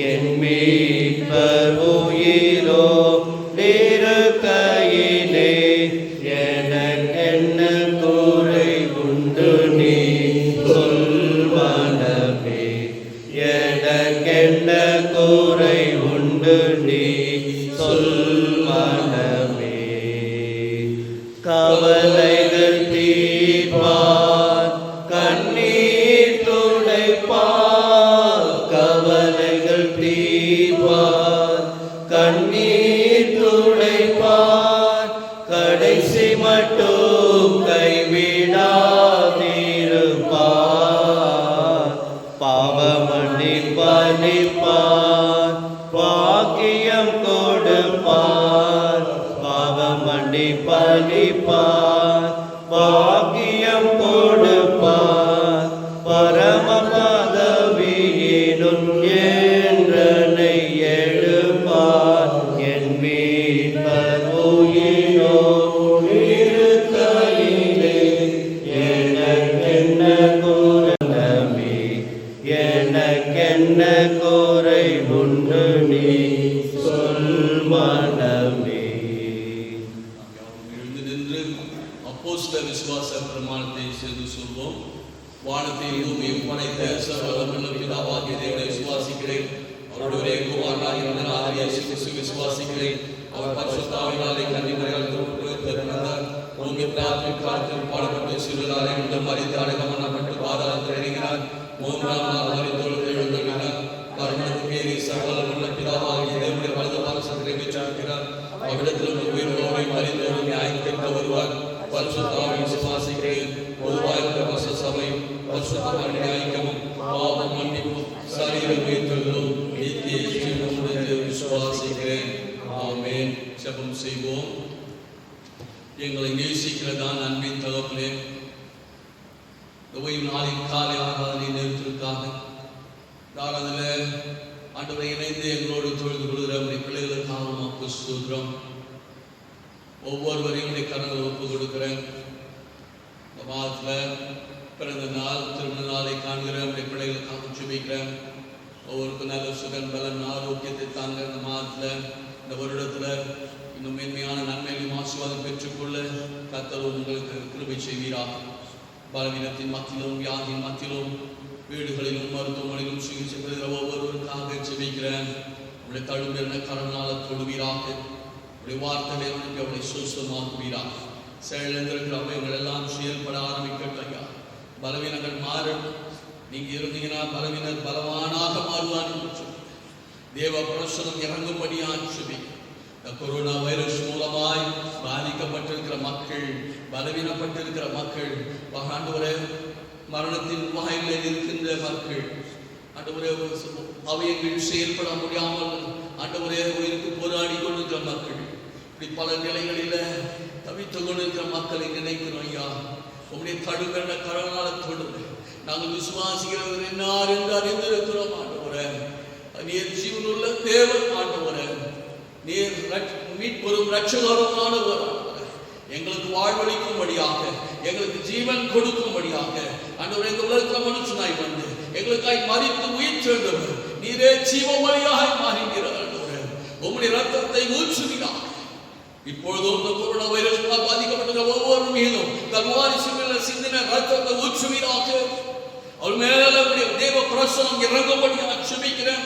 என் மீட்பர் உயிரோடிருக்கையிலே எனக்கென்ன குறை உண்டு நீ சொல் மனமே. எனக்கென்ன குறை உண்டு நீ சொல் மனமே. கவலைகள் தீர்ப்பார், கண்ணீர் துடைப்பார். கவலைகள் தீர்ப்பார், கண்ணீர் துடைப்பார். கடைசி மட்டும் கைவிடாதிருப்பார். பாவமன்னிப்பளிப்பார், பாக்கியம் கொடுப்பார். பாவமன்னிப்பளிப்பார், பாக்கியம் கொடுப்பார். பரம பதவியினுள் என்றனை எடுப்பார். என் மீட்பர் உயிரோடிருக்கையிலே எனக்கென்ன குறை, எனக்கென்ன குறை உண்டு நீ சொல் மனமே. எழுந்து நின்று அப்போஸ்தலர் விசுவாச பிரமாணத்தை சேர்ந்து சொல்வோம். வானத்தையும் பூமியையும் படைத்த சர்வவல்லமையுள்ள பிதாவாகிய தேவனை விசுவாசிக்கிறேன். அவருடைய ஒரே குமாரனாகிய கர்த்தராகிய இயேசு கிறிஸ்துவை விசுவாசிக்கிறேன். அவர் பரிசுத்த ஆவியினாலே கன்னிமரியால் பிறந்தார். பூமி பிதாவின் காலத்தில் பாடுபட்டு சிலுவையிலே விழுந்து மரித்து அடக்கம் பண்ணப்பட்டு பாதாளத்தில் இறங்கினார். 3ஆம் நாள் மரித்தோடு எழுந்தருளினார். மரணத்துக்கு ஏறி சர்வவல்லமையுள்ள பிதாவாகிய தேவனுடைய வலது பாரசத்திலே வீற்றிருக்கிறார். அவ்விடத்திலிருந்து உயிரோடும் மரித்தோடும் நியாயம் கேட்க வருவார். பரிசுத்த ஆவியை விசுவாசிக்கிறேன். பொதுவாக பிரபச சபையும் பரிசுத்தமான நியாயமும் பாவ மன்னிப்பும் சரீர உயிர்த்தெழுதலும் நித்திய ஜீவனும் என்று விசுவாசிக்கிறேன். ஆமென். ஜெபம் செய்வோம். எங்களை நேசிக்கிறதான் அன்பின் தகப்பனே, ஓய்வு நாளின் காலை ஆராதனை நேரத்திற்காக ஆராதனை ஆண்டவரை இணைந்து எங்களோடு தொழுது கொள்கிற நம்முடைய பிள்ளைகளுக்காக உமக்கு ஸ்தோத்திரம். ஒவ்வொருவரையும் உடைய கரங்களை ஒப்பு கொடுக்கிறேன். இந்த மாதத்தில் பிறந்த நாள், திருமண நாளை காண்கிற நம்முடைய பிள்ளைகளுக்காக ஜெபிக்கிறேன். ஒவ்வொருக்கும் நல்ல சுகன் பலன் ஆரோக்கியத்தை தாங்க இந்த மாதத்தில் இந்த வருடத்தில் இன்னும் மேன்மையான நன்மைகளையும் ஆசீர்வாதம் பெற்றுக்கொள்ள கர்த்தர் உங்களுக்கு கிருபை செய்வீராக. பலவீனத்தின் மத்தியிலும் வியாதியின் மத்தியிலும் வீடுகளிலும் மருத்துவமனையிலும் சிகிச்சை பெறுகிற ஒவ்வொருவருக்காக ஜெபிக்கிறேன். உடைய தழும்பின கருணால தொழுவீராக. உடைய வார்த்தைகளை அனுப்பி அவளை சுத்தமாக்குவீராக. செயலிழந்திருக்கிற அவயங்கள் எல்லாம் செயல்பட ஆரம்பிக்கட்டும் ஐயா. பலவீனங்கள் மாறும். நீங்க இருந்தீங்கன்னா பலவீனர் பலவானாக மாறுவான்னு தேவ பிரசனம் இறங்கும்படியாக ஜெபிக்கிறேன். கொரோனா வைரஸ் மூலமாய் பாதிக்கப்பட்டிருக்கிற மக்கள், பலவீனப்பட்டிருக்கிற மக்கள், ஆண்டவரே மரணத்தின் வாயிலில் இருக்கின்ற மக்கள், ஆண்டவரே அவயங்கள் செயல்பட முடியாமல் ஆண்டவரே உயிருக்கு போராடி கொண்டிருக்கிற மக்கள், இப்படி பல நிலைகளில தவித்துக் கொண்டிருக்கிற மக்களை நினைக்கிறோம் ஐயா. உங்களுடைய கடுமையான கரங்களால் தொடுங்க. நாங்கள் விசுவாசிக்கிறவர் என்னார் என்று அறிந்திருக்கிறோம் ஆண்டவரே. நீர் ஜீவனுள்ள தேவன் ஆண்டவரே, நீர் மீட்பெரும் இரட்சகருமானவர் ஆண்டவரே. எங்களுக்கு வாழ்வளிக்கும்படியாக, எங்களுக்கு ஜீவன் கொடுக்கும்படியாக ஆண்டவரே இந்த உலகத்தில் மனுஷனாய் வந்து எங்களுக்காய் மரித்து உயிர் சேர்ந்தவர் நீரே ஜீவமொழியாக மாறுகிறார் ஆண்டவரே. உம்முடைய ரத்தத்தை ஊற்றுகிறார். இப்பொழுதும் இந்த கொரோனா வைரஸால் பாதிக்கப்பட்ட ஒவ்வொரு மீதும் கல்வாரி சிலுவையில் சிந்தின ரத்தத்தை ஊற்றுவீராக. அவர் மேல தேவ பிரசனம் இறங்கும்படியாக ஜெபிக்கிறேன்.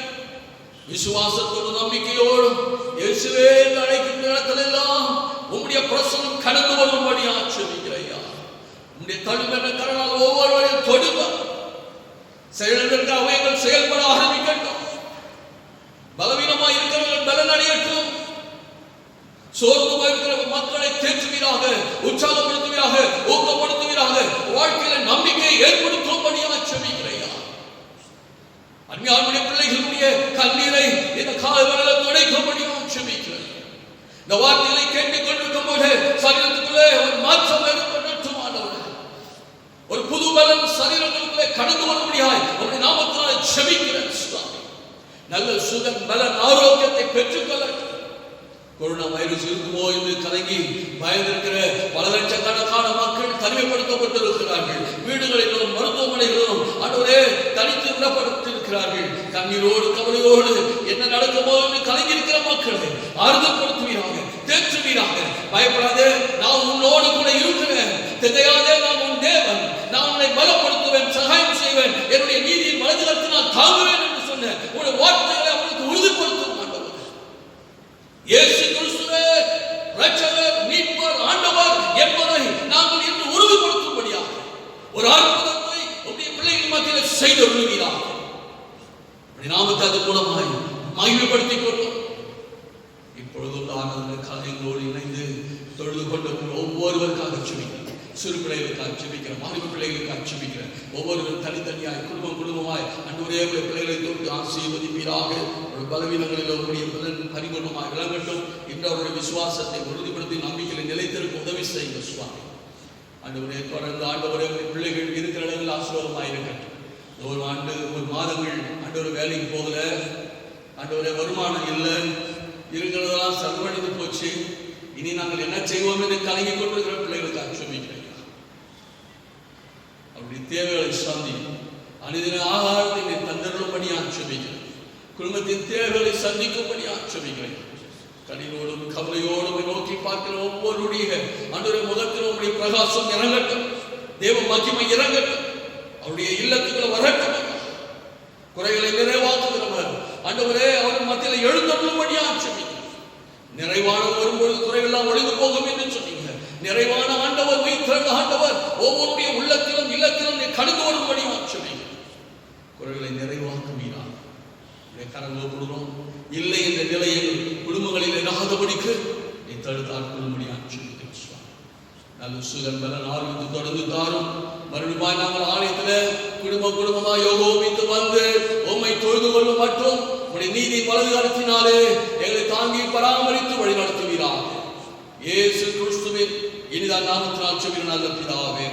விசுவாசத்தோடு நம்பிக்கையோடும் இயேசுவே என்று அழைக்கின்ற இடத்துல எல்லாம் உம்முடைய பிரசனம் கடந்து வரும்படியாக ஜெபிக்கிறேன். உம்முடைய தழுவென கரனால் ஒவ்வொருவரையும் தொடுங்க. செயலிழந்த அவயங்கள் செயல்பட ஆரம்பிக்கட்டும். பலவீனமாக இருக்கிறவர்கள் பலன் அடையட்டும். சோர்ந்து போயிருக்கிற மக்களை தேற்றுவீராக, உற்சாகப்படுத்துவீராக, ஊக்கப்படுத்துவீராக, வாழ்க்கையில நம்பிக்கையை ஏற்படுத்தும்படியாக ஜெபிக்கிறேன். அஞ்ஞானுடைய பிள்ளைகளுடைய கண்ணீரை இந்த காலவரையில துடைக்கும்படியாக ஜெபிக்கிறேன். இந்த வார்த்தைகளை கேட்டுக் கொண்டிருக்கும் போது சரீரத்துக்குள்ளே ஒரு மாற்றம் ஏற்படட்டும் ஆண்டவரே. ஒரு புது பலன் சரீரங்களுக்குள்ளே கடந்து வரும்படியாய் உம்முடைய நாமத்தினால் ஜெபிக்கிறேன் சுவாமி. நல்ல சுகம் பலன் ஆரோக்கியத்தை பெற்றுக்கொள்ளட்டும். கொரோனா வைரஸ் இருக்குமோ என்று கலங்கி பயந்திருக்கிற பல லட்சக்கணக்கான மக்கள் தனிமைப்படுத்தப்பட்டிருக்கிறார்கள். வீடுகளிலும் மருத்துவமனைகளிலும் ஆண்டவரே தனித்து விடப்பட்டிருக்கிறார்கள். கண்ணீரோடு கவலையோடு என்ன நடக்குமோ என்று கலங்கி இருக்கிற மக்களை ஆறுதல்படுத்துவீராக, தேற்றுவீராக. பயப்படாதே, நான் உன்னோடு கூட இருக்கிறேன். திகையாதே, நான் உன் தேவன். நான் உன்னை பலப்படுத்துவேன், சகாயம் செய்வேன், என்னுடைய நீதியின் வலதுகரத்தினால் தாங்குவேன் என்று சொன்ன உன்னுடைய வார்த்தைகளை அவனுக்கு உறுதிப்படுத்தும். இயேசு கிறிஸ்துவே இரட்சகர், மீட்பர், ஆண்டவர் என்பதை நாங்கள் இன்று உறுதிப்படுத்தும்படியாக ஒரு அற்புதத்தை உம்முடைய பிள்ளைகள் மத்தியில் செய்து வருவீராக. நாமத்தை அது மூலமாய் மகிமைப்படுத்திக் கொள்ளும். இப்பொழுதும் ஆனந்த காரியங்களோடு இணைந்து தொழுது கொண்ட ஒவ்வொருவருக்காக ஜெபிக்கிறேன். சிறு பிள்ளைகளுக்காக ஜெபிக்கிறேன், மாணவ பிள்ளைகளுக்காக ஜெபிக்கிறேன். ஒவ்வொருவரும் தனித்தனியாய் குடும்பமாய் அன்றுவரே பிள்ளைகளை தொட்டு ஆசீர்வதிப்பீராக. பலவீனங்களில் உங்களுடைய பரிபூர்ணமாக விளங்கட்டும். இன்று அவருடைய விசுவாசத்தை உறுதிப்படுத்தி நம்பிக்கையை நிலைத்திருக்க உதவி செய்யுங்க சுவாமி. ஆண்டவரே தொடர்ந்து ஆண்டவரே பிள்ளைகள் இருக்கிற இடங்கள் ஆசீர்வாதமாக இருக்கட்டும். ஒரு ஆண்டு ஒரு மாதங்கள் ஆண்டவர் வேலைக்கு போகல, ஆண்டவரே வருமானம் இல்லை, இருக்கிறதெல்லாம் சர்வழிந்து போச்சு. இனி நாங்கள் என்ன செய்வோம் என்று கலங்கி கொண்டிருக்கிற பிள்ளைகளுக்கு ஜெபிக்கிறேன். அவருடைய தேவைகளை சந்தி அனுதின ஆகாரத்தை தந்தருளும்படியாக ஜெபிக்கிறேன். குடும்பத்தின் தேவைகளை சந்திக்கும்படியாக ஜெபிக்கிறேன். கண்ணீரோடும் கவலையோடும் நோக்கி பார்க்கிற ஒவ்வொருடைய ஆண்டவரே முகத்தில் உங்களுடைய பிரகாசம் இறங்கட்டும். தேவ மகிமை இறங்கட்டும். அவருடைய இல்லத்துக்களை வரட்டும். குறைகளை நிறைவாக்குகிறவர் ஆண்டவரே அவர் மத்தியில் எழுந்தருளும்படியாக ஜெபிக்கிறேன். நிறைவான வரும்பொழுது குறைவெல்லாம் ஒழிந்து போகும் என்று சொன்னீங்க. நிறைவான ஆண்டவர், உயிர்த்தெழுந்த ஆண்டவர் ஒவ்வொருடைய உள்ளத்திலும் இல்லத்திலும் கடந்து வரும்படியாக ஜெபிக்கிறேன். குறைகளை நிறைவாக்குவீராக கரங்கோடுறோம். இல்லை என்ற நிலையில் குடும்பங்களில் இராதபடிக்கு நீ தடுத்தாட்கொள்ளும்படியாக ஜெபிக்கிறேன். நல்ல சுகம் பலன் ஆரோக்கியத்தை தொடர்ந்து தாரும். மறுபடியும் நாங்கள் ஆலயத்தில் குடும்பமாக யோகோபித்து வந்து உம்மை தொழுது கொள்ளும் மற்றும் உடைய நீதி வலது கரத்தினாலே எங்களை தாங்கி பராமரித்து வழி நடத்துவீராக. இயேசு கிறிஸ்துவின் இனிதான் நாமத்தினால் ஜெபிக்கிறேன் நல்ல பிதாவே,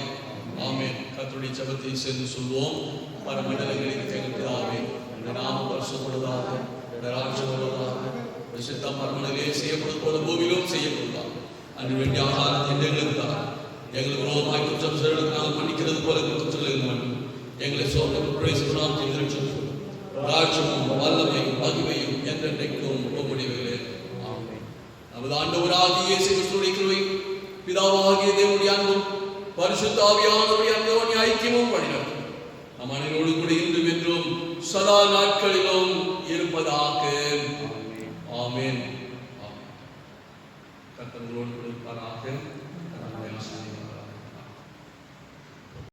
ஆமென். கர்த்தருடைய ஜெபத்தை சேர்ந்து சொல்வோம். பரமண்டலங்களில் எங்கள் பிதாவே, உடைய நாமம் பரிசுத்தப்படுவதாக, உடைய ராஜ்யம் வருவதாக, உடைய சித்தம் பரமண்டலே செய்யப்படுவது போல பூமியிலும் செய்யப்படுவதாக. அன்று வேண்டிய ஆகாரத்தை எங்களுக்கு எங்களுக்கு விரோதமாய் குற்றம் செய்தவர்களுக்கு நாங்கள் மன்னிக்கிறது போல குற்றங்களை மன்னியும். எங்களை சோதனை ராஜ்யமும் வல்லமையும் மகிமையும் என்றென்றைக்கும் உம்முடையவைகளே. ஆமென். நமது ஆண்டவராகிய இயேசு கிறிஸ்துவின் கிருபையும் பிதாவாகிய தேவனுடைய அன்பும் பரிசுத்த ஆவியானவருடைய அன்பின் ஐக்கியமும் வழிநடத்தும் நம் அனைவரோடு கூட இன்றும் என்றும் சதா நாட்களிலும் இருப்பதாக. ஆமென்.